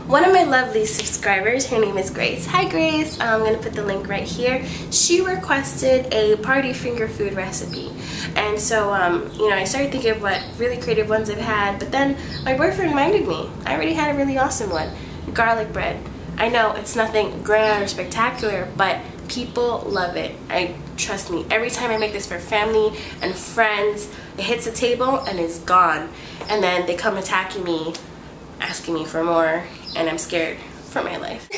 One of my lovely subscribers, her name is Grace. Hi Grace, I'm going to put the link right here. She requested a party finger food recipe. And so, you know, I started thinking of what really creative ones I've had, but then my boyfriend reminded me, I already had a really awesome one. Garlic bread. I know it's nothing grand or spectacular, but people love it. Trust me, every time I make this for family and friends, it hits the table and it's gone. And then they come attacking me, asking me for more, and I'm scared for my life.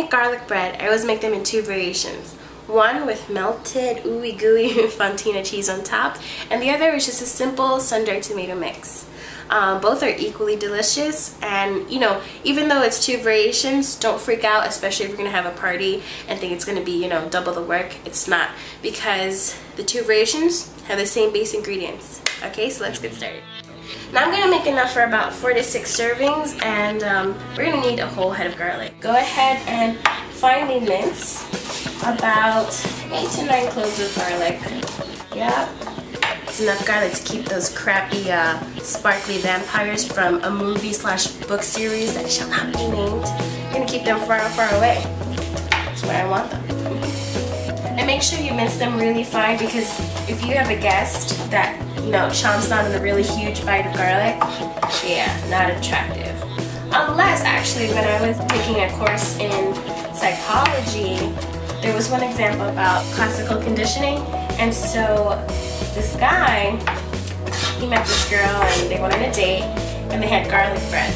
Garlic bread, I always make them in two variations. One with melted ooey gooey fontina cheese on top, and the other is just a simple sun-dried tomato mix. Both are equally delicious, and you know, even though it's two variations, don't freak out, especially if you're gonna have a party and think it's gonna be, you know, double the work. It's not, because the two variations have the same base ingredients. Okay, so let's get started. Now I'm gonna make enough for about 4 to 6 servings, and we're gonna need a whole head of garlic. Go ahead and finely mince about 8 to 9 cloves of garlic. Yeah, it's enough garlic to keep those crappy, sparkly vampires from a movie/book series that shall not be named. You're gonna keep them far, far away. That's where I want them. And make sure you mince them really fine, because if you have a guest that, you know, chomps down on a really huge bite of garlic, yeah, not attractive. Unless, actually, when I was taking a course in psychology, there was one example about classical conditioning, and so this guy, he met this girl and they went on a date and they had garlic bread.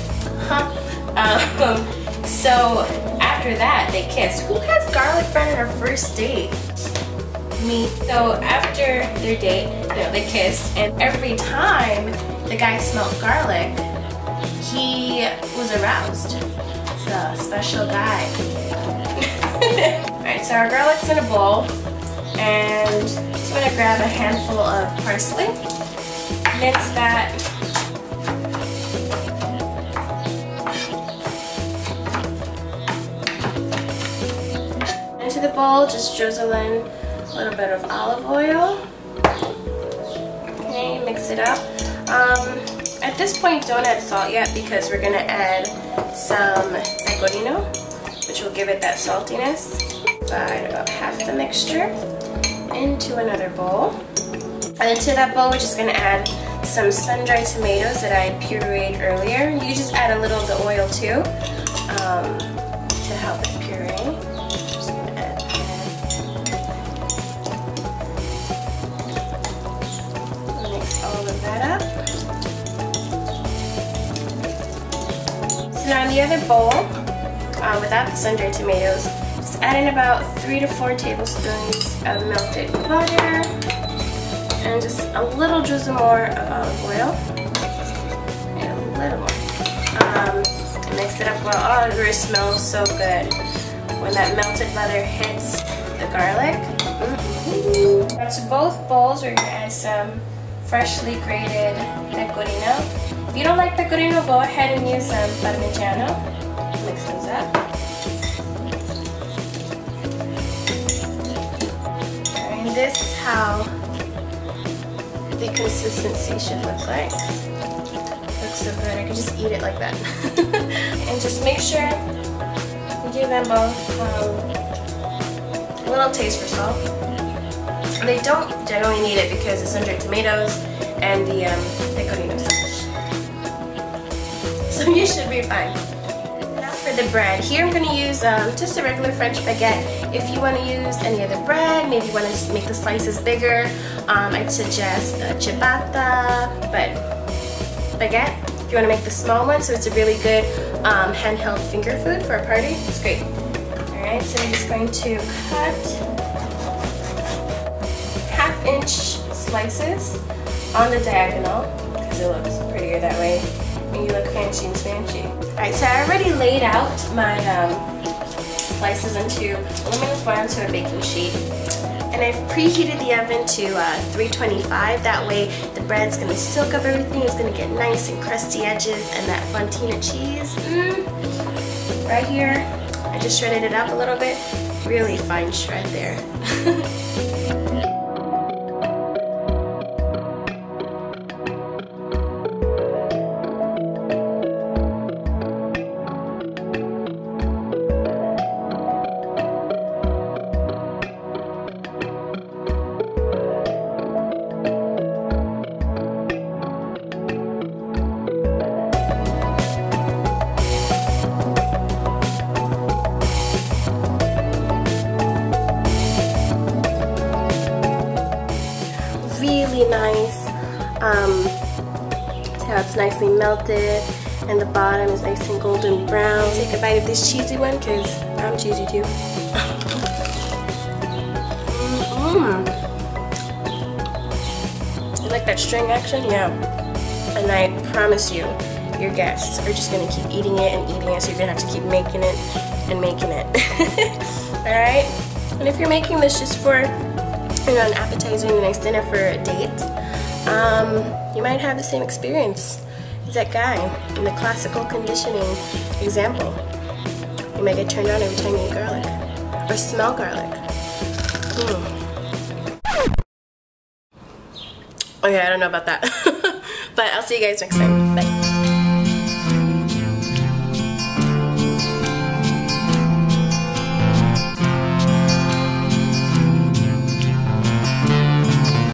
So after that they kissed. Who has garlic bread on her first date? Me. So after their date, you know, they kissed, and every time the guy smelled garlic, he was aroused. It's a special guy. Alright, so our garlic's in a bowl, and just want to grab a handful of parsley, mince that. Into the bowl, just drizzle in a little bit of olive oil. Okay, mix it up. At this point, don't add salt yet, because we're going to add some pecorino, which will give it that saltiness. Add about half the mixture into another bowl. And into that bowl, we're just going to add some sun-dried tomatoes that I pureed earlier. You just add a little of the oil too, to help with pureeing. Just going to add that. Mix all of that up. So now in the other bowl, without the sun-dried tomatoes, just add in about 3 to 4 tablespoons of melted butter, and just a little drizzle more of olive oil, and a little more. Mix it up well. Oh, it really smells so good when that melted butter hits the garlic. Now to both bowls, we're going to add some freshly grated pecorino. If you don't like pecorino, go ahead and use some parmigiano. Mix those up. And this is how the consistency should look like. Looks so good. I could just eat it like that. And just make sure you give them both a little taste for salt. They don't generally need it because it's sun-dried tomatoes and the pecorino sauce. So you should be fine. Now for the bread. Here I'm going to use just a regular French baguette. If you want to use any other bread, maybe you want to make the slices bigger, I'd suggest a ciabatta, but baguette, if you want to make the small one, so it's a really good handheld finger food for a party, it's great. Alright, so I'm just going to cut half-inch slices on the diagonal, because it looks prettier that way, and you look fancy and smancy. Alright, so I already laid out my slices into aluminum foil into a baking sheet. And I've preheated the oven to 325. That way the bread's going to soak up everything. It's going to get nice and crusty edges. And that fontina cheese, right here, I just shredded it up a little bit. Really fine shred there. Really nice. See how it's nicely melted and the bottom is nice and golden brown. Take a bite of this cheesy one because I'm cheesy too. You like that string action? Yeah. And I promise you, your guests are just gonna keep eating it and eating it, so you're gonna have to keep making it and making it. Alright? And if you're making this just for an appetizer and a nice dinner for a date, you might have the same experience as that guy in the classical conditioning example. You might get turned on every time you eat garlic or smell garlic. Okay, I don't know about that. But I'll see you guys next time. Bye.